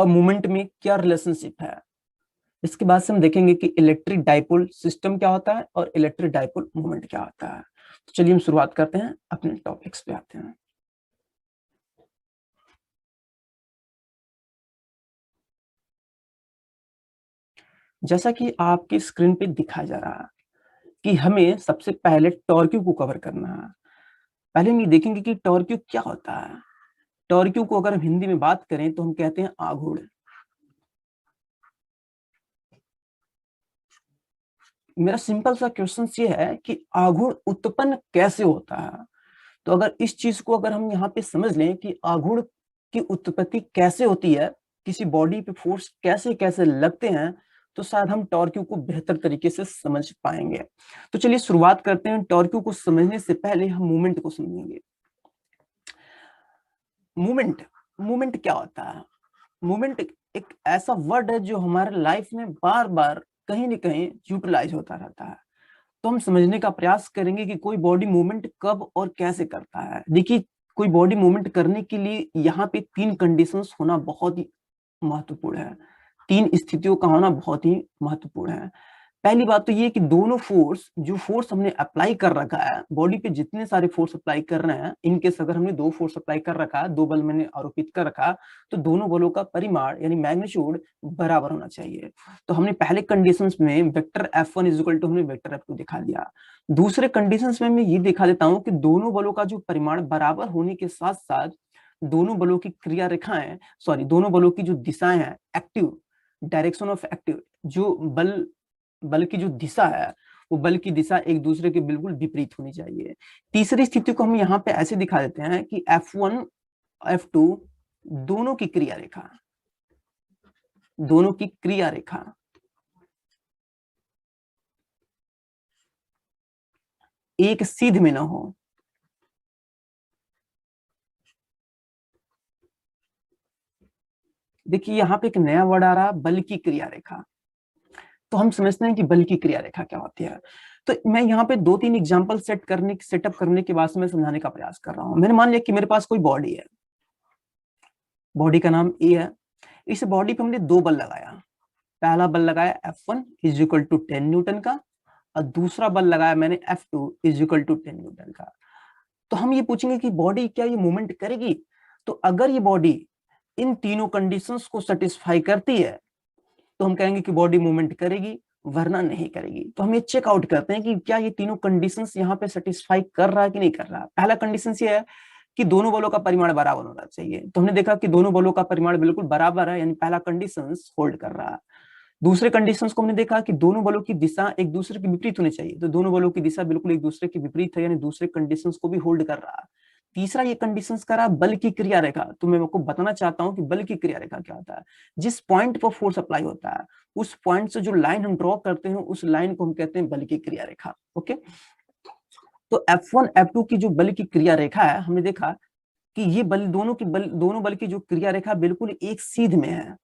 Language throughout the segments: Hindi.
और मोमेंट में क्या रिलेशनशिप है। इसके बाद से हम देखेंगे कि इलेक्ट्रिक डाइपोल सिस्टम क्या होता है और इलेक्ट्रिक डाइपोल मोमेंट क्या होता है। तो चलिए हम शुरुआत करते हैं, अपने टॉपिक्स पे आते हैं। जैसा कि आपकी स्क्रीन पे दिखाया जा रहा है कि हमें सबसे पहले टॉर्क्यू को कवर करना है। पहले हम ये देखेंगे कि टॉर्क्यू क्या होता है। टॉर्क्यू को अगर हम हिंदी में बात करें तो हम कहते हैं आघूर्ण। मेरा सिंपल सा क्वेश्चन ये है कि आघूर्ण उत्पन्न कैसे होता है। तो अगर इस चीज को अगर हम यहाँ पे समझ लें कि आघूर्ण की उत्पत्ति कैसे होती है, किसी बॉडी पे फोर्स कैसे कैसे लगते हैं, तो शायद हम टॉर्क्यू को बेहतर तरीके से समझ पाएंगे। तो चलिए शुरुआत करते हैं। टॉर्क्यू को समझने से पहले हम मूवमेंट को समझेंगे। मूवमेंट मूवमेंट क्या होता है। मूवमेंट एक ऐसा वर्ड है जो हमारे लाइफ में बार बार कहीं न कहीं यूटिलाइज होता रहता है। तो हम समझने का प्रयास करेंगे कि कोई बॉडी मूवमेंट कब और कैसे करता है। देखिए, कोई बॉडी मूवमेंट करने के लिए यहाँ पे 3 कंडीशंस होना बहुत ही महत्वपूर्ण है। 3 स्थितियों का होना बहुत ही महत्वपूर्ण है। पहली बात तो ये कि दोनों फोर्स, जो फोर्स हमने अप्लाई कर रखा है बॉडी पे, जितने सारे फोर्स अप्लाई कर रहे हैं, इनकेस अगर हमने 2 फोर्स अप्लाई कर रखा है, 2 बल मैंने आरोपित कर रखा, तो दोनों बलों का परिमाण यानी मैग्नीट्यूड बराबर होना चाहिए। तो हमने पहले कंडीशंस में वेक्टर F1 इक्वल टू हमने वेक्टर F2 दिखा दिया। दूसरे कंडीशंस में मैं ये दिखा देता हूँ कि दोनों बलों का जो परिमाण बराबर होने के साथ साथ दोनों बलों की क्रिया रेखाएं, सॉरी, दोनों बलों की जो दिशाएं हैं, एक्टिव डायरेक्शन ऑफ एक्टिव, जो बल की जो दिशा है, वो बल की दिशा एक दूसरे के बिल्कुल विपरीत होनी चाहिए। तीसरी स्थिति को हम यहाँ पे ऐसे दिखा देते हैं कि F1 F2 दोनों की क्रिया रेखा, दोनों की क्रिया रेखा एक सीध में ना हो। देखिए, यहाँ पे एक नया वर्ड आ रहा, बल की क्रिया रेखा। तो हम समझते हैं कि बल की क्रिया रेखा क्या होती है। तो मैं यहाँ पे 2-3 एग्जांपल सेटअप करने के बाद मैं समझाने का प्रयास कर रहा हूँ। मैंने मान लिया कि मेरे पास कोई बॉडी है, बॉडी का नाम ए है। इस बॉडी पे हमने 2 बल लगाया। पहला बल लगाया F1 is equal to 10 Newton का, और दूसरा बल लगाया मैंने F2 is equal to 10 Newton का। तो हम ये पूछेंगे कि बॉडी क्या ये मूवमेंट करेगी। तो अगर ये बॉडी इन तीनों कंडीशंस को सेटिस्फाई करती है तो हम कहेंगे कि बॉडी मूवमेंट करेगी, वरना नहीं करेगी। तो हम ये चेकआउट करते हैं कि क्या ये तीनों कंडीशंस यहाँ पे सेटिस्फाई कर रहा है कि नहीं कर रहा। पहला कंडीशन ये है कि दोनों बलों का परिमाण बराबर होना चाहिए। तो हमने देखा कि दोनों बलों का परिमाण बिल्कुल बराबर है, यानी पहला कंडीशन होल्ड कर रहा है। दूसरे कंडीशंस को हमने देखा कि दोनों बलों की दिशा एक दूसरे के विपरीत होनी चाहिए। तो दोनों बलों की दिशा बिल्कुल एक दूसरे के विपरीत है, यानी दूसरे कंडीशंस को भी होल्ड कर रहा है। तीसरा ये कंडीशंस का रहा बल की क्रिया रेखा। तो मैं आपको बताना चाहता हूं कि बल की क्रिया रेखा क्या होता है। जिस पॉइंट पर फोर्स अप्लाई होता है, उस पॉइंट से जो लाइन हम ड्रॉ करते हैं, उस लाइन को हम कहते हैं बल की क्रिया रेखा। ओके, तो F1 F2 की जो बल की क्रिया रेखा है, हमने देखा कि ये बल दोनों बल की जो क्रिया रेखा बिल्कुल एक सीध में है,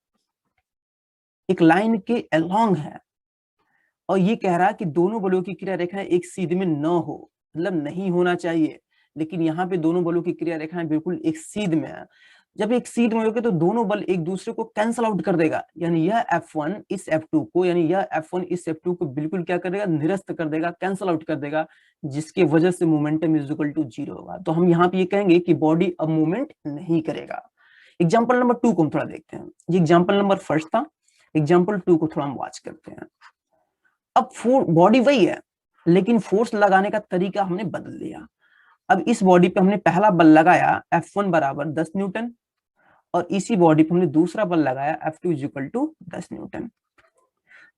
एक लाइन के अलोंग है। और ये कह रहा है कि दोनों बलों की क्रिया रेखाएं एक सीध में न हो, मतलब नहीं होना चाहिए। लेकिन यहाँ पे दोनों बलों की क्रिया रेखाएं बिल्कुल एक सीध में है। जब एक सीध में होगी तो दोनों बल एक दूसरे को कैंसल आउट कर देगा, यानी यह F1 इस F2 को, यानी यह F1 इस F2 को बिल्कुल क्या करेगा, निरस्त कर देगा, कैंसल आउट कर देगा, जिसकी वजह से मोमेंटम इज इक्वल टू 0 होगा। तो हम यहाँ पे ये कहेंगे कि बॉडी अब मूवमेंट नहीं करेगा। एग्जाम्पल नंबर 2 को हम थोड़ा देखते हैं। ये एग्जाम्पल नंबर फर्स्ट था, एग्जाम्पल 2 को थोड़ा हम वॉच करते हैं। अब बॉडी वही है, लेकिन फोर्स लगाने का तरीका हमने बदल दिया। अब इस बॉडी पे हमने पहला बल लगाया F1 बराबर 10 न्यूटन, और इसी बॉडी पे हमने दूसरा बल लगाया F2 इक्वल टू 10 न्यूटन।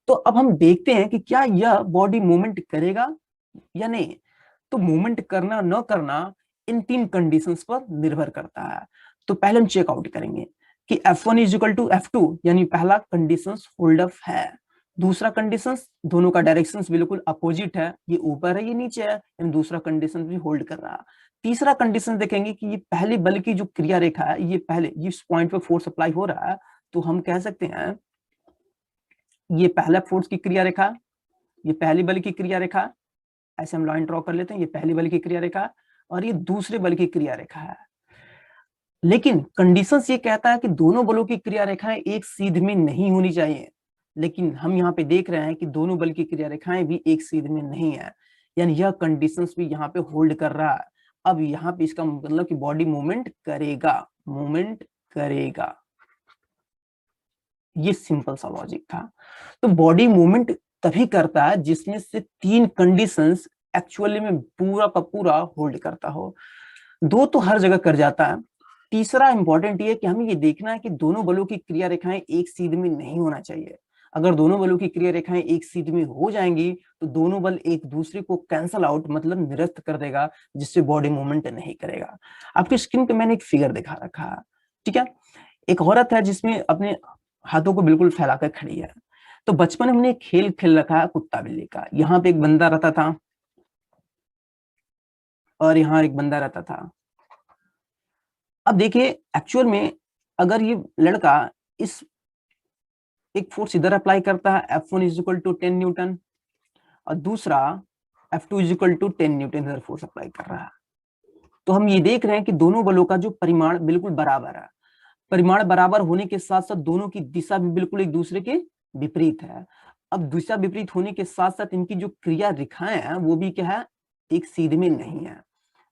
तो अब हम देखते हैं कि क्या यह बॉडी मूवमेंट करेगा या नहीं। तो मूवमेंट करना न करना इन 3 कंडीशंस पर निर्भर करता है। तो पहले हम चेकआउट करेंगे कि F1 is equal to F2, यानी पहला कंडीशन होल्ड अप है। दूसरा कंडीशन, दोनों का डायरेक्शन बिल्कुल अपोजिट है, ये ऊपर है ये नीचे है, यानी दूसरा कंडीशन भी होल्ड कर रहा है। तीसरा कंडीशन देखेंगे कि ये पहले बल की जो क्रिया रेखा है, ये पहले जिस पॉइंट पे फोर्स अप्लाई हो रहा है, तो हम कह सकते हैं ये पहला फोर्स की क्रिया रेखा, ये पहली बल की क्रिया रेखा, ऐसे हम लाइन ड्रॉ कर लेते हैं, ये पहली बल की क्रिया रेखा और ये दूसरे बल की क्रिया रेखा है। लेकिन कंडीशंस ये कहता है कि दोनों बलों की क्रिया रेखाएं एक सीध में नहीं होनी चाहिए, लेकिन हम यहाँ पे देख रहे हैं कि दोनों बल की क्रिया रेखाएं भी एक सीध में नहीं है, यानी यह कंडीशंस भी यहाँ पे होल्ड कर रहा है। अब यहाँ पे इसका मतलब कि बॉडी मूवमेंट करेगा, मूवमेंट करेगा। ये सिंपल सा लॉजिक था। तो बॉडी मूवमेंट तभी करता है जिसमें से तीन कंडीशंस एक्चुअली में पूरा का पूरा होल्ड करता हो। दो तो हर जगह कर जाता है। तीसरा इंपॉर्टेंट ये कि हमें ये देखना है कि दोनों बलों की क्रिया रेखाएं एक सीध में नहीं होना चाहिए। अगर दोनों बलों की क्रिया रेखाएं एक सीध में हो जाएंगी तो दोनों बल एक दूसरे को कैंसल आउट मतलब निरस्त कर देगा, जिससे बॉडी मूवमेंट नहीं करेगा। आपकी स्क्रीन पे मैंने एक फिगर दिखा रखा है, ठीक है। एक औरत है जिसमें अपने हाथों को बिल्कुल फैलाकर खड़ी है। तो बचपन में हमने एक खेल खेल रखा है कुत्ता बिल्ली का। यहाँ पे एक बंदा रहता था और यहाँ एक बंदा रहता था। अब देखिए एक्चुअल में अगर ये लड़का इस एक फोर्स इधर अप्लाई करता है F1 is equal to 10 Newton और दूसरा F2 is equal to 10 newton इधर फोर्स अप्लाई कर रहा है, तो हम ये देख रहे हैं कि दोनों बलों का जो परिमाण बिल्कुल बराबर है। परिमाण बराबर होने के साथ साथ दोनों की दिशा भी बिल्कुल एक दूसरे के विपरीत है। अब दिशा विपरीत होने के साथ साथ इनकी जो क्रिया रेखाएं हैं वो भी क्या है, एक सीध में नहीं है।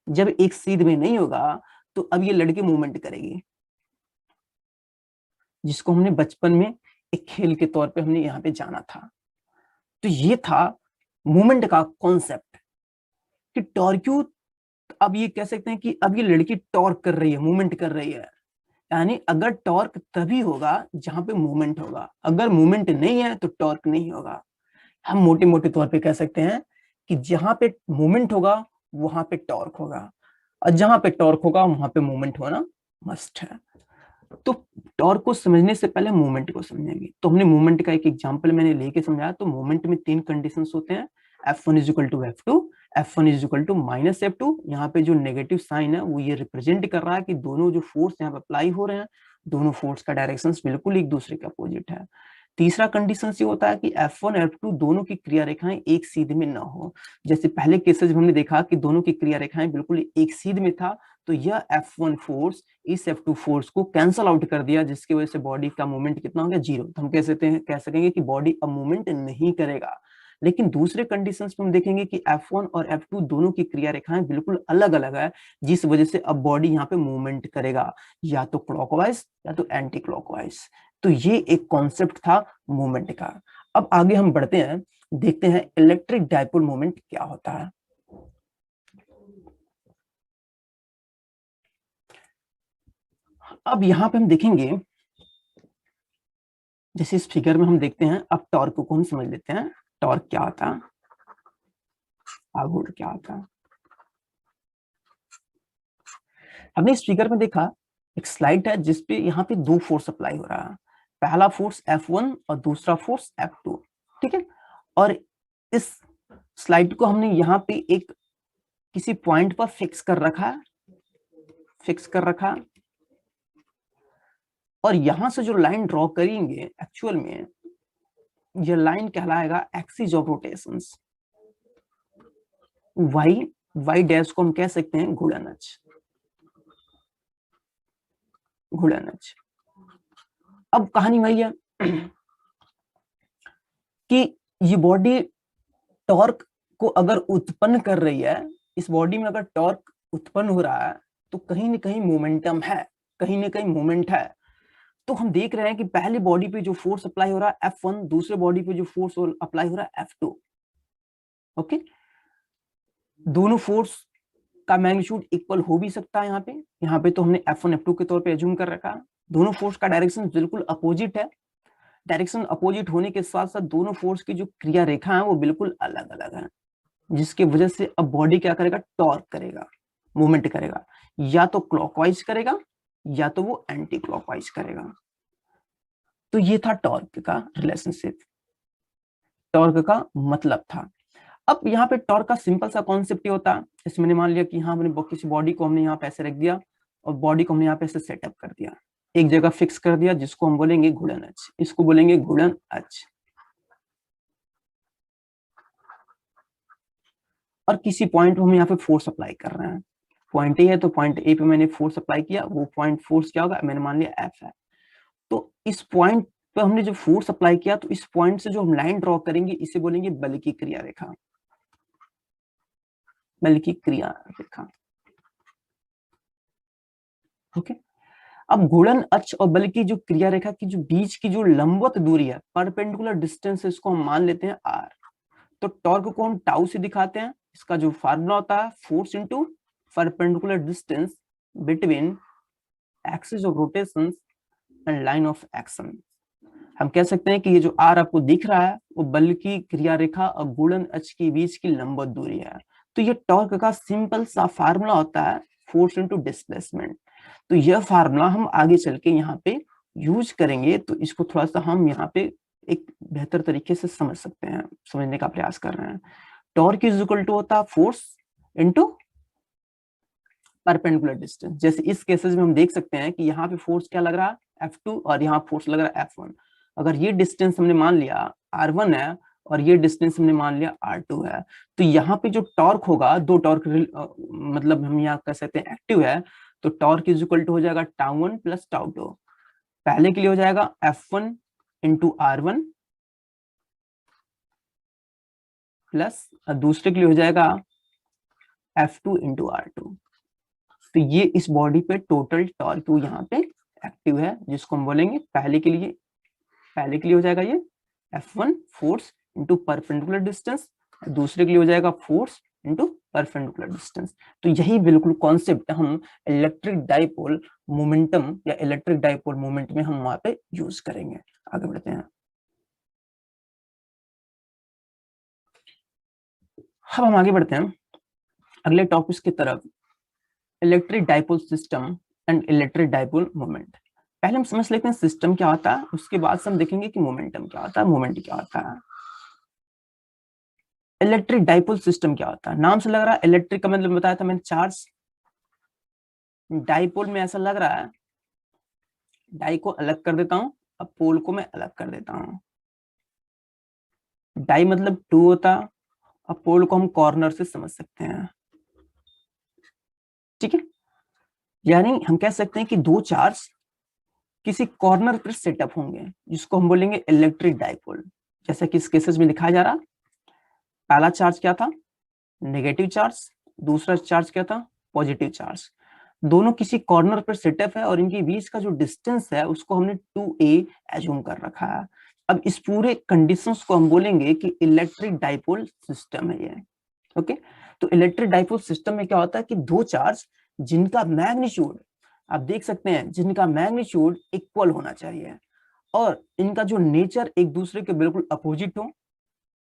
जब एक सीध में नहीं होगा तो अब ये लड़की मूवमेंट करेगी, जिसको हमने बचपन में एक खेल के तौर पे हमने यहाँ पे जाना था। तो ये था मूवमेंट का कॉन्सेप्ट कि टॉर्क्यू। अब ये कह सकते हैं कि अब ये लड़की टॉर्क कर रही है, मूवमेंट कर रही है। यानी अगर टॉर्क तभी होगा जहां पे मूवमेंट होगा, अगर मूवमेंट नहीं है तो टॉर्क नहीं होगा। हम मोटे मोटे तौर पे कह सकते हैं कि जहां पे मूवमेंट होगा वहां पे टॉर्क होगा, और जहां पे टॉर्क होगा वहां पे मूवमेंट होना मस्ट है। तो टॉर्क को समझने से पहले मूवमेंट को समझेंगे। तो हमने मूवमेंट का एक एग्जांपल मैंने लेके समझाया। तो मूवमेंट में तीन कंडीशंस होते हैं, F1 is equal to F2, F1 is equal to minus F2। यहाँ पे जो नेगेटिव साइन है वो ये रिप्रेजेंट कर रहा है कि दोनों जो फोर्स यहाँ पे अप्लाई हो रहे हैं, दोनों फोर्स का डायरेक्शन बिल्कुल एक दूसरे के अपोजिट है। तीसरा कंडीशन ये होता है कि F1 F2 दोनों की क्रिया रेखाएं एक सीध में ना हो। जैसे पहले केसेस में हमने देखा कि दोनों की क्रिया रेखाएं बिल्कुल एक सीध में था, तो यह F1 फोर्स इस F2 फोर्स को कैंसल आउट कर दिया, जिसकी वजह से बॉडी का मूवमेंट कितना हो गया, जीरो। तो हम कह सकेंगे कि बॉडी अब मूवमेंट नहीं करेगा। लेकिन दूसरे कंडीशंस में हम देखेंगे कि F1 और F2 दोनों की क्रिया रेखाएं बिल्कुल अलग अलग है, जिस वजह से अब बॉडी यहाँ पे मूवमेंट करेगा, या तो क्लॉकवाइज या तो एंटी क्लॉकवाइज। तो ये एक कॉन्सेप्ट था मूवमेंट का। अब आगे हम बढ़ते हैं, देखते हैं इलेक्ट्रिक डायपोल मूवमेंट क्या होता है। अब यहाँ पे हम देखेंगे, जैसे इस फिगर में हम देखते हैं, अब टॉर्क को हम समझ लेते हैं। टॉर्क क्या होता है, आघूर्ण क्या होता है। हमने इस फिगर में देखा एक स्लाइड है जिसपे यहाँ पे दो फोर्स अप्लाई हो रहा है, पहला फोर्स F1 और दूसरा फोर्स F2, ठीक है। और इस स्लाइड को हमने यहाँ पे एक किसी पॉइंट पर फिक्स कर रखा है, और यहां से जो लाइन ड्रॉ करेंगे एक्चुअल में ये लाइन कहलाएगा axis of rotations. Y dash को हम कह सकते हैं घूर्णन अक्ष। अब कहानी वही है कि ये बॉडी टॉर्क को अगर उत्पन्न कर रही है, इस बॉडी में अगर टॉर्क उत्पन्न हो रहा है तो कहीं ना कहीं मोमेंटम है, कहीं ना कहीं मोमेंट है। तो हम देख रहे हैं कि पहली बॉडी पे जो फोर्स अप्लाई हो रहा है F1, दूसरे बॉडी पे जो फोर्स अप्लाई हो रहा है F2। ओके, दोनों फोर्स का मैग्नीट्यूड इक्वल हो भी सकता है। यहाँ पे तो हमने F1 F2 के तौर पे एज्यूम कर रखा है। दोनों फोर्स का डायरेक्शन बिल्कुल अपोजिट है। डायरेक्शन अपोजिट होने के साथ साथ दोनों फोर्स की जो क्रिया रेखा है वो बिल्कुल अलग अलग है, जिसकी वजह से अब बॉडी क्या करेगा, टॉर्क करेगा, मूवमेंट करेगा, या तो क्लॉकवाइज करेगा या तो वो एंटी क्लॉकवाइज करेगा। तो ये था टॉर्क का रिलेशनशिप, टॉर्क का मतलब था। अब यहाँ पे टॉर्क का सिंपल सा कॉन्सेप्ट ये होता है, जैसे मैंने मान लिया कि यहाँ हमने किसी बॉडी को हमने यहाँ पे ऐसे रख दिया और बॉडी को हमने यहाँ पे ऐसे सेटअप कर दिया, एक जगह फिक्स कर दिया, जिसको हम बोलेंगे घूर्णन अक्ष, इसको बोलेंगे घूर्णन अक्ष। और किसी पॉइंट पे हम यहाँ पे फोर्स अप्लाई कर रहे हैं, पॉइंट ए है तो पॉइंट ए पे मैंने फोर्स अप्लाई किया, वो पॉइंट फोर्स क्या होगा, मैंने मान लिया एफ है। तो इस पॉइंट पे हमने जो फोर्स अप्लाई किया, तो इस पॉइंट से जो हम लाइन ड्रॉ करेंगे इसे बोलेंगे बल की क्रिया रेखा, बल की क्रिया रेखा। ओके, अब घूर्णन अक्ष और बल की जो क्रिया रेखा की जो बीच की जो लंबवत दूरी है, परपेंडिकुलर डिस्टेंस, इसको हम मान लेते हैं आर। तो टॉर्क को हम टाउ से दिखाते हैं, इसका जो फार्मूला होता है force into perpendicular distance between axis of rotation and line of action. हम कह सकते हैं कि ये जो आर आपको दिख रहा है वो बल की क्रिया रेखा और घूर्णन अक्ष के बीच की लंबवत दूरी है। तो ये टॉर्क का सिंपल सा फार्मूला होता है फोर्स इनटू डिस्प्लेसमेंट। तो यह फार्मूला हम आगे चल के यहाँ पे यूज करेंगे, तो इसको थोड़ा सा हम यहाँ पे एक बेहतर तरीके से समझ सकते हैं, समझने का प्रयास कर रहे हैं। टॉर्क इज इक्वल टू होता है फोर्स इनटू परपेंडिकुलर डिस्टेंस। जैसे इस केसेस में हम देख सकते हैं कि यहाँ पे फोर्स क्या लग रहा है F2 और यहाँ फोर्स लग रहा है F1। अगर ये डिस्टेंस हमने मान लिया R1 है और ये डिस्टेंस हमने मान लिया R2 है, तो यहाँ पे जो टॉर्क होगा, दो टॉर्क मतलब हम यहाँ कह सकते हैं एक्टिव है, तो टॉर्क इज इक्वल टू हो जाएगा τ1 प्लस τ2। पहले के लिए हो जाएगा F1 इंटू R1 प्लस दूसरे के लिए हो जाएगा F2 इंटू R2। तो ये इस बॉडी पे टोटल टॉर्क यहाँ पे एक्टिव है, जिसको हम बोलेंगे पहले के लिए हो जाएगा ये F1 force into perpendicular distance, दूसरे के लिए हो जाएगा फोर्स इंटू परपेंडिकुलर डिस्टेंस। तो यही बिल्कुल कॉन्सेप्ट हम इलेक्ट्रिक डाइपोल मोमेंटम या इलेक्ट्रिक डाइपोल मोमेंट में हम वहां पे यूज करेंगे। आगे बढ़ते हैं। अब हम आगे बढ़ते हैं अगले टॉपिक की तरफ, electric dipole system and electric dipole moment. पहले हम समझ लेते हैं सिस्टम क्या होता है, उसके बाद से हम देखेंगे कि मोमेंटम क्या होता है, मोमेंट क्या होता है। इलेक्ट्रिक डाइपोल सिस्टम क्या होता है, नाम से लग रहा है इलेक्ट्रिक का मतलब बताया था मैंने चार्ज, डाइपोल में ऐसा लग रहा है डाई को अलग कर देता हूं, अब पोल को मैं अलग कर देता हूं। डाई मतलब टू होता, अब पोल को हम कॉर्नर से समझ सकते हैं, ठीक है। यानी हम कह सकते हैं कि दो चार्ज किसी कॉर्नर पर सेटअप होंगे, जिसको हम बोलेंगे इलेक्ट्रिक डाइपोल। जैसा कि इस केसेस में दिखाया जा रहा, पहला चार्ज क्या था, नेगेटिव चार्ज, दूसरा चार्ज क्या था, पॉजिटिव चार्ज। दोनों किसी कॉर्नर पर सेटअप है और इनके बीच का जो डिस्टेंस है उसको हमने 2a एज्यूम कर रखा है। अब इस पूरे कंडीशंस को हम बोलेंगे कि इलेक्ट्रिक डाइपोल सिस्टम है ये। ओके, तो इलेक्ट्रिक डाइपोल सिस्टम में क्या होता है कि दो चार्ज जिनका मैग्नीट्यूड आप देख सकते हैं, जिनका मैग्नीट्यूड इक्वल होना चाहिए और इनका जो नेचर एक दूसरे के बिल्कुल अपोजिट हो,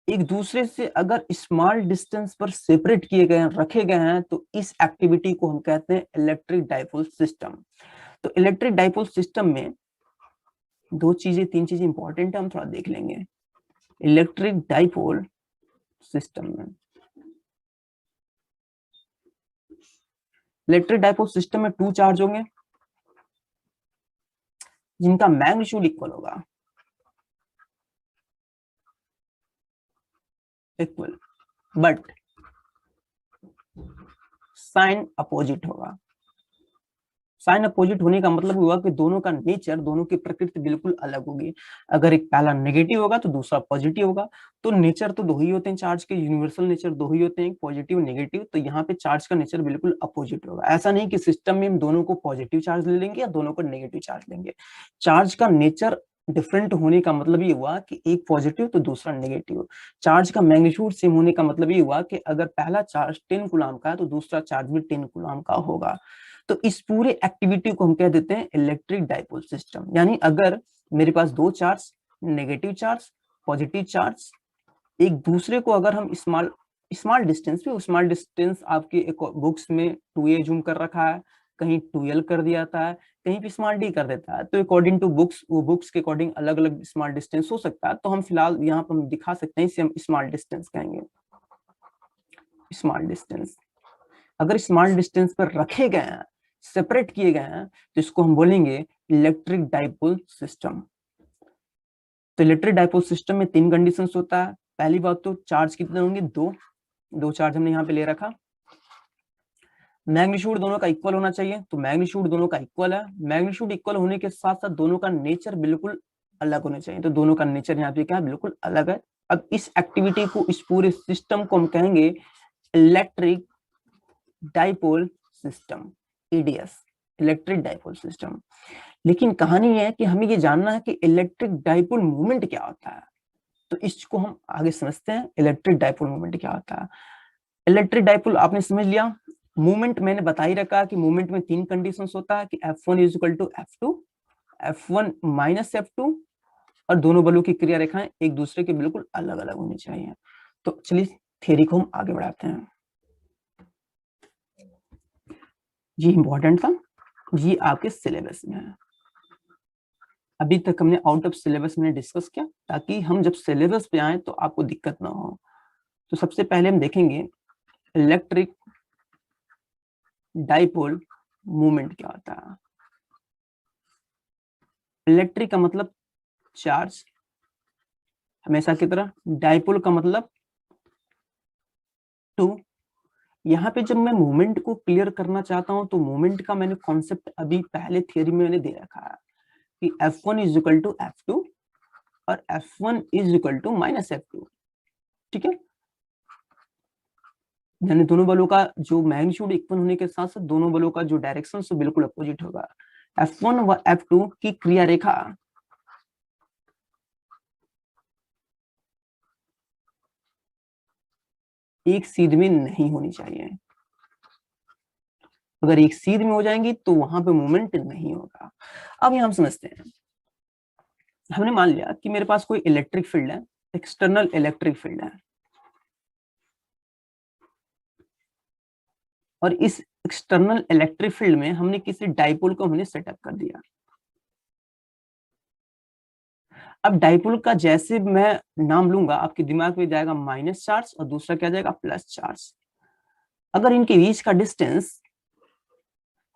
एक दूसरे से अगर स्मॉल डिस्टेंस पर सेपरेट किए गए हैं, रखे गए हैं, तो इस एक्टिविटी को हम कहते हैं इलेक्ट्रिक डाइपोल सिस्टम। तो इलेक्ट्रिक डाइपोल सिस्टम में दो चीजें तीन चीजें इंपॉर्टेंट है, हम थोड़ा देख लेंगे। इलेक्ट्रिक डाइपोल सिस्टम में, इलेक्ट्रिक डाइपोल सिस्टम में टू चार्ज होंगे जिनका मैग्नीट्यूड इक्वल होगा, इक्वल, बट साइन अपोजिट होगा। साइन अपोजिट होने का मतलब हुआ कि दोनों का नेचर, दोनों की प्रकृति बिल्कुल अलग होगी। अगर एक पहला नेगेटिव होगा तो दूसरा पॉजिटिव होगा। तो नेचर तो दो ही होते हैं चार्ज के, यूनिवर्सल नेचर दो ही होते हैं, पॉजिटिव नेगेटिव। तो यहाँ पे चार्ज का नेचर बिल्कुल अपोजिट होगा। ऐसा नहीं कि सिस्टम में हम दोनों को पॉजिटिव चार्ज ले लेंगे या दोनों को नेगेटिव चार्ज लेंगे। चार्ज का नेचर डिफरेंट होने का मतलब ये हुआ कि एक पॉजिटिव तो दूसरा नेगेटिव। चार्ज का मैग्नीट्यूड सेम होने का मतलब ये हुआ कि अगर पहला चार्ज 10 कूलम का है तो दूसरा चार्ज भी 10 कूलम का होगा। तो इस पूरे एक्टिविटी को हम कह देते हैं इलेक्ट्रिक डाइपोल सिस्टम। यानी अगर मेरे पास दो charge, negative charge, positive charge, एक दूसरे को अगर हम स्मॉल स्मॉल डिस्टेंस पे, स्मॉल डिस्टेंस आपके बुक्स में 2a जूम कर रखा है, कहीं 2l कर दिया था, कहीं पे स्मॉल d कर देता है। तो अकॉर्डिंग टू बुक्स, वो बुक्स के अकॉर्डिंग अलग अलग स्मॉल डिस्टेंस हो सकता है। तो हम फिलहाल यहाँ पर हम दिखा सकते हैं, इसे हम स्मॉल डिस्टेंस कहेंगे। स्मॉल डिस्टेंस अगर स्मॉल डिस्टेंस पर रखे गए हैं, सेपरेट किए गए हैं, तो इसको हम बोलेंगे इलेक्ट्रिक डाइपोल सिस्टम। तो इलेक्ट्रिक डाइपोल सिस्टम में तीन कंडीशंस होता है। पहली बात तो चार्ज कितने होंगे, दो चार्ज हमने यहाँ पे ले रखा। मैग्नीट्यूड दोनों का इक्वल होना चाहिए, तो मैग्नीट्यूड दोनों का इक्वल है। मैग्नीट्यूड इक्वल होने के साथ साथ दोनों का नेचर बिल्कुल अलग होने चाहिए, तो दोनों का नेचर यहाँ पे क्या है, बिल्कुल अलग है। अब इस एक्टिविटी को, इस पूरे सिस्टम को हम कहेंगे electric dipole system, EDS, electric dipole system. लेकिन कहानी यह है कि हमें ये जानना है कि इलेक्ट्रिक डाइपोल मूवमेंट क्या होता है, तो इसको हम आगे समझते हैं। इलेक्ट्रिक डाइपोल मूवमेंट क्या होता है? इलेक्ट्रिक डाइपोल आपने समझ लिया। मूवमेंट मैंने बता ही रखा कि मूवमेंट में तीन कंडीशंस होता है कि F1 is equal to F2, F1 minus F2, और दोनों बलों की क्रिया रेखाएं एक दूसरे के बिल्कुल अलग अलग होनी चाहिए। तो चलिए थ्योरी को हम आगे बढ़ाते हैं। ये इंपॉर्टेंट था, ये आपके सिलेबस में है। अभी तक हमने आउट ऑफ सिलेबस में डिस्कस किया ताकि हम जब सिलेबस पे आए तो आपको दिक्कत ना हो। तो सबसे पहले हम देखेंगे इलेक्ट्रिक डाइपोल मूवमेंट क्या होता है। इलेक्ट्रिक का मतलब चार्ज हमेशा की तरह, डाइपोल का मतलब टू। यहाँ पे जब मैं मूवमेंट को क्लियर करना चाहता हूं तो मूवमेंट का मैंने कॉन्सेप्ट अभी पहले थियरी में मैंने दे रखा है कि F1 is equal to F2 और F1 is equal to minus F2। ठीक है, यानी दोनों बलों का जो मैग्नीट्यूड इक्वल होने के साथ साथ दोनों बलों का जो डायरेक्शन से बिल्कुल अपोजिट होगा। F1 व F2 की क्रिया रेखा एक सीध में नहीं होनी चाहिए। अगर एक सीध में हो जाएंगी तो वहां पे मूवमेंट नहीं होगा। अब यहां हम समझते हैं, हमने मान लिया कि मेरे पास कोई इलेक्ट्रिक फील्ड है, एक्सटर्नल इलेक्ट्रिक फील्ड है, और इस एक्सटर्नल इलेक्ट्रिक फील्ड में हमने किसी डाइपोल को हमने सेटअप कर दिया। अब डाइपोल का जैसे मैं नाम लूंगा आपके दिमाग में जाएगा माइनस चार्ज और दूसरा क्या जाएगा, प्लस चार्ज। अगर इनके बीच का डिस्टेंस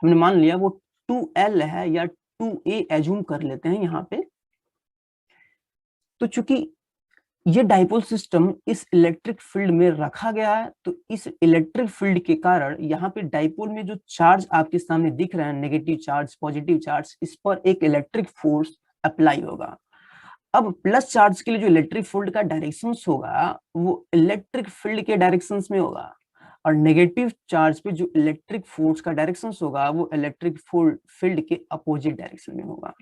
हमने मान लिया वो 2L है या 2A एज्यूम कर लेते हैं यहाँ पे, तो चूंकि ये डाइपोल सिस्टम इस इलेक्ट्रिक फील्ड में रखा गया है, तो इस इलेक्ट्रिक फील्ड के कारण यहाँ पे डाइपोल में जो चार्ज आपके सामने दिख रहे हैं, नेगेटिव चार्ज, पॉजिटिव चार्ज, इस पर एक इलेक्ट्रिक फोर्स अप्लाई होगा। अब प्लस चार्ज के लिए जो इलेक्ट्रिक फील्ड का डायरेक्शन होगा वो इलेक्ट्रिक फील्ड के डायरेक्शन में होगा, और नेगेटिव चार्ज पे जो इलेक्ट्रिक फोर्स का डायरेक्शन होगा वो इलेक्ट्रिक फील्ड के अपोजिट डायरेक्शन में होगा।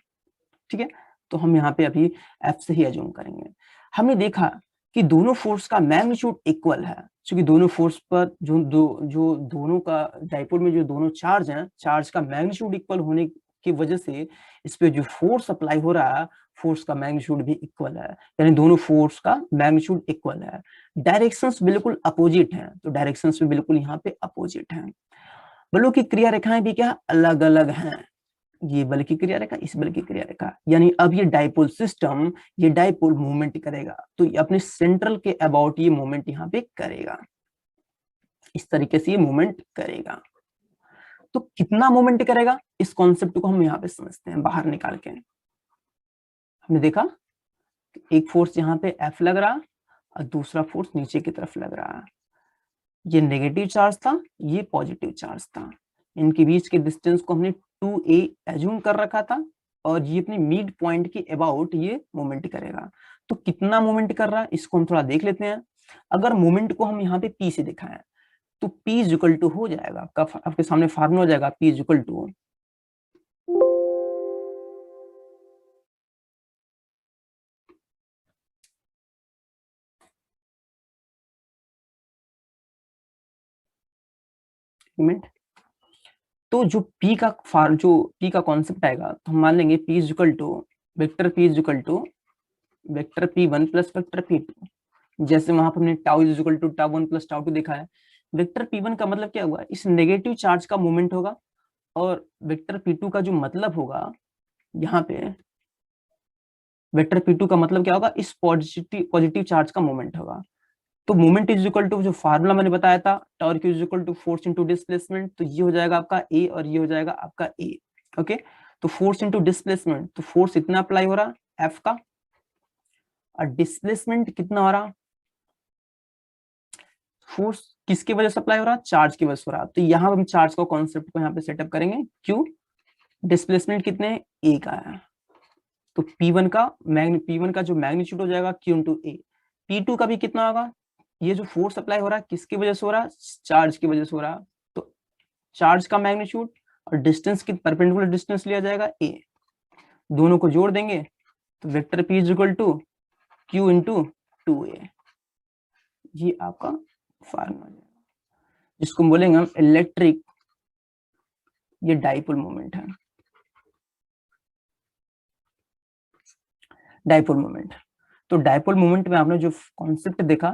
ठीक है, तो हम यहाँ पे अभी F से ही अज्यूम करेंगे। हमने देखा कि दोनों फोर्स का मैग्नीट्यूड इक्वल है, क्योंकि दोनों फोर्स पर जो दोनों का डाइपोल में जो दोनों चार्ज हैं, चार्ज का मैग्नीट्यूड इक्वल होने की वजह से इस पे जो फोर्स अप्लाई हो रहा है, फोर्स का मैग्नीट्यूड भी इक्वल है, यानी दोनों फोर्स का मैग्नीट्यूड इक्वल है। डायरेक्शंस बिल्कुल अपोजिट हैं, तो डायरेक्शंस भी बिल्कुल यहाँ पे अपोजिट हैं। बलों की क्रिया रेखाएं भी क्या अलग अलग हैं, ये बल की क्रिया रेखा, इस बल की क्रिया रेखा, यानी अब ये डाइपोल सिस्टम, ये डाइपोल मूवमेंट करेगा, तो ये अपने सेंट्रल के अबाउट ये मूवमेंट यहाँ पे करेगा, इस तरीके से ये मूवमेंट करेगा। तो कितना मूवमेंट करेगा, इस कॉन्सेप्ट को हम यहाँ पे समझते हैं बाहर निकाल के। हमने देखा एक फोर्स यहाँ पे F लग रहा और दूसरा फोर्स नीचे की तरफ लग रहा है, ये नेगेटिव चार्ज था, ये पॉजिटिव चार्ज था, इनके बीच के डिस्टेंस को हमने 2A एज्यूम कर रखा था, और ये अपने मिड पॉइंट के अबाउट ये मूवमेंट करेगा। तो कितना मूवमेंट कर रहा है इसको हम थोड़ा देख लेते हैं। अगर मूवमेंट को हम यहाँ पे P से दिखाएं तो P इक्वल टू हो जाएगा आपका, आपके सामने फार्मूला हो जाएगा P इक्वल टू मूवमेंट। तो जो P का कॉन्सेप्ट आएगा तो हम मान लेंगे P equal to vector P equal to vector P1 plus vector P2। जैसे वहां पर हमने tau is equal to tau 1 plus tau 2 देखा है। वेक्टर P1 का मतलब क्या हुआ, इस नेगेटिव चार्ज का मूवमेंट होगा, और वेक्टर P2 का जो मतलब होगा यहाँ पे, वेक्टर P2 का मतलब क्या होगा, इस पॉजिटिव चार्ज का मूवमेंट होगा। तो मूवमेंट इज इक्वल टू जो फार्मूला मैंने बताया था, torque is equal to force into displacement, तो ये हो जाएगा आपका ए और ये हो जाएगा आपका ए। ओके, तो फोर्स इनटू डिस्प्लेसमेंट, तो फोर्स इतना अप्लाई हो रहा एफ का, और डिस्प्लेसमेंट कितना हो रहा, फोर्स किसकी वजह से अप्लाई हो रहा है, चार्ज की वजह से हो रहा है। तो यहाँ हम चार्ज का कॉन्सेप्ट को यहाँ पे सेटअप करेंगे, क्यू डिस्प्लेसमेंट कितने ए का है, तो P1 का जो मैग्नीट्यूड हो जाएगा Q इंटू ए। P2 का भी कितना होगा, ये जो फोर्स अप्लाई हो रहा है किसकी वजह से हो रहा है, चार्ज की वजह से हो रहा है, तो चार्ज का मैग्नीट्यूड और डिस्टेंस की परपेंडिकुलर डिस्टेंस लिया जाएगा ए, दोनों को जोड़ देंगे तो vector P is equal to Q into 2a। ये आपका फार्मूला जिसको बोलेंगे हम इलेक्ट्रिक, ये डाइपोल मोमेंट है, डाइपोल मोमेंट। तो डाइपोल मोमेंट में आपने जो कॉन्सेप्ट देखा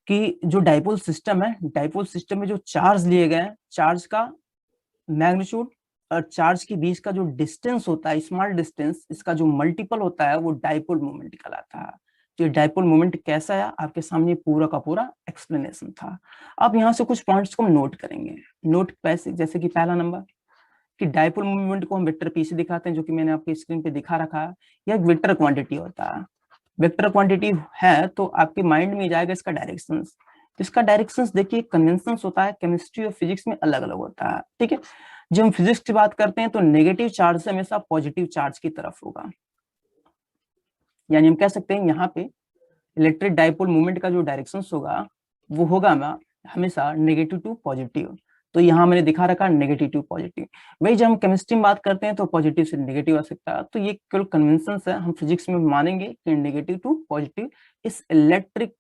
कि जो डाइपोल सिस्टम है, डाइपोल सिस्टम में जो चार्ज लिए गए हैं, चार्ज का मैग्नीट्यूड और चार्ज के बीच का जो डिस्टेंस होता है, स्मॉल डिस्टेंस, इसका जो मल्टीपल होता है वो डाइपोल मोमेंट कहलाता है। तो ये डाइपोल मोमेंट कैसा है, आपके सामने पूरा का पूरा एक्सप्लेनेशन था। अब यहाँ से कुछ पॉइंट्स को हम नोट करेंगे। नोट कैसे, जैसे कि पहला नंबर कि डाइपोल मोमेंट को हम वेक्टर पी से दिखाते हैं, जो कि मैंने आपकी स्क्रीन पे दिखा रखा है। यह एक वेक्टर क्वांटिटी होता है, वेक्टर क्वांटिटी है तो आपके माइंड में जाएगा इसका डायरेक्शंस। इसका डायरेक्शंस देखिए, कन्वेंशंस होता है केमिस्ट्री और फिजिक्स में अलग अलग होता है, ठीक है। जब हम फिजिक्स की बात करते हैं तो नेगेटिव चार्ज से हमेशा पॉजिटिव चार्ज की तरफ होगा, यानी हम कह सकते हैं यहाँ पे इलेक्ट्रिक डाइपोल मूवमेंट का जो डायरेक्शंस होगा वो होगा हमेशा नेगेटिव टू पॉजिटिव। तो यहाँ मैंने दिखा रखा नेगेटिव टू पॉजिटिव। वही जब हम केमिस्ट्री में बात करते हैं तो पॉजिटिव से नेगेटिव आ सकता है। तो ये केवल कन्वेंशन है, हम फिजिक्स में मानेंगे कि नेगेटिव टू पॉजिटिव इस इलेक्ट्रिक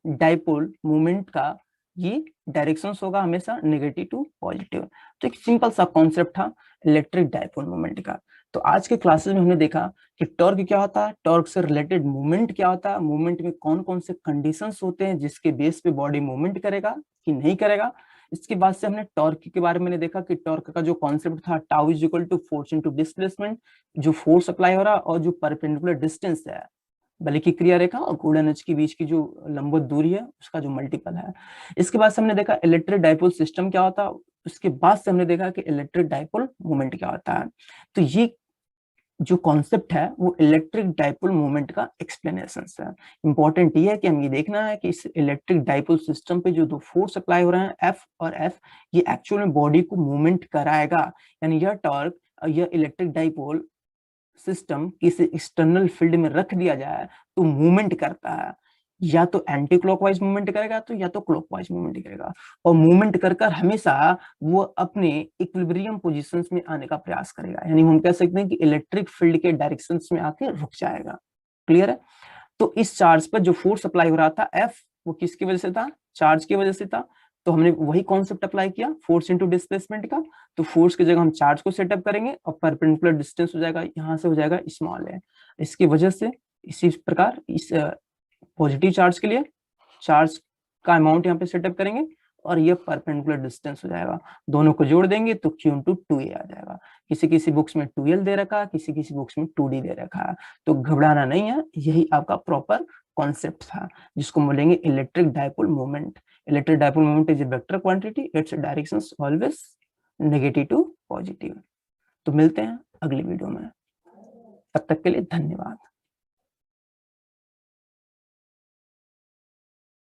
डाइपोल मूवमेंट का ये डायरेक्शंस होगा हमेशा नेगेटिव टू पॉजिटिव। तो एक सिंपल सा कॉन्सेप्ट था इलेक्ट्रिक डाइपोल मूवमेंट का। तो आज के क्लासेस में हमने देखा कि टॉर्क क्या होता है, टॉर्क से रिलेटेड मूवमेंट क्या होता है, मूवमेंट में कौन कौन से कंडीशंस होते हैं जिसके बेस पे बॉडी मूवमेंट करेगा कि नहीं करेगा। इसके बाद से हमने टॉर्क के बारे में देखा कि टॉर्क का जो कॉन्सेप्ट था tau is equal to force into displacement, जो फोर्स अप्लाई हो रहा है और जो परपेंडिकुलर डिस्टेंस है बल की क्रिया रेखा और गोल्डन एज के बीच की जो लंबवत दूरी है उसका जो मल्टीपल है। इसके बाद से हमने देखा इलेक्ट्रिक डाइपोल सिस्टम क्या होता है, उसके बाद से हमने देखा कि इलेक्ट्रिक डाइपोल मोमेंट क्या होता है। तो ये जो कॉन्सेप्ट है वो इलेक्ट्रिक डाइपोल मोमेंट का एक्सप्लेनेशन है। इंपॉर्टेंट ये है कि हम ये देखना है कि इस इलेक्ट्रिक डाइपोल सिस्टम पे जो दो फोर्स अप्लाई हो रहे हैं एफ और एफ, ये एक्चुअल में बॉडी को मूवमेंट कराएगा, यानी यह टॉर्क, यह इलेक्ट्रिक डाइपोल सिस्टम किसी एक्सटर्नल फील्ड में रख दिया जाए तो मूवमेंट करता है, या तो एंटी क्लॉकवाइज मूवमेंट करेगा तो या तो क्लॉकवाइज मूवमेंट करेगा, और मूवमेंट कर हमेशा वो अपने इक्विलिब्रियम पोजीशंस में आने का प्रयास करेगा, यानी हम कह सकते हैं कि इलेक्ट्रिक फील्ड के डायरेक्शंस में आके रुक जाएगा। क्लियर है। तो इस चार्ज पर जो फोर्स अप्लाई हो रहा था एफ, वो किसकी वजह से था, चार्ज की वजह से था। तो हमने वही कॉन्सेप्ट अप्लाई किया फोर्स इनटू डिस्प्लेसमेंट का। तो फोर्स की जगह हम चार्ज को सेटअप करेंगे और परपेंडिकुलर डिस्टेंस हो जाएगा, यहाँ से हो जाएगा स्मॉल है। इसकी वजह से इसी प्रकार इस पॉजिटिव चार्ज के लिए चार्ज का अमाउंट यहाँ पे सेटअप करेंगे और ये परपेंडिकुलर डिस्टेंस हो जाएगा, दोनों को जोड़ देंगे तो Q इंटू 2a आ जाएगा। किसी किसी बुक्स में 2l दे रखा है, किसी किसी बुक्स में 2d दे रखा है, तो घबराना नहीं है, यही आपका प्रॉपर कॉन्सेप्ट था जिसको बोलेंगे electric dipole moment. Electric dipole moment is a vector quantity, it's directions always negative to positive. तो मिलते हैं अगली वीडियो में, तब तक के लिए धन्यवाद।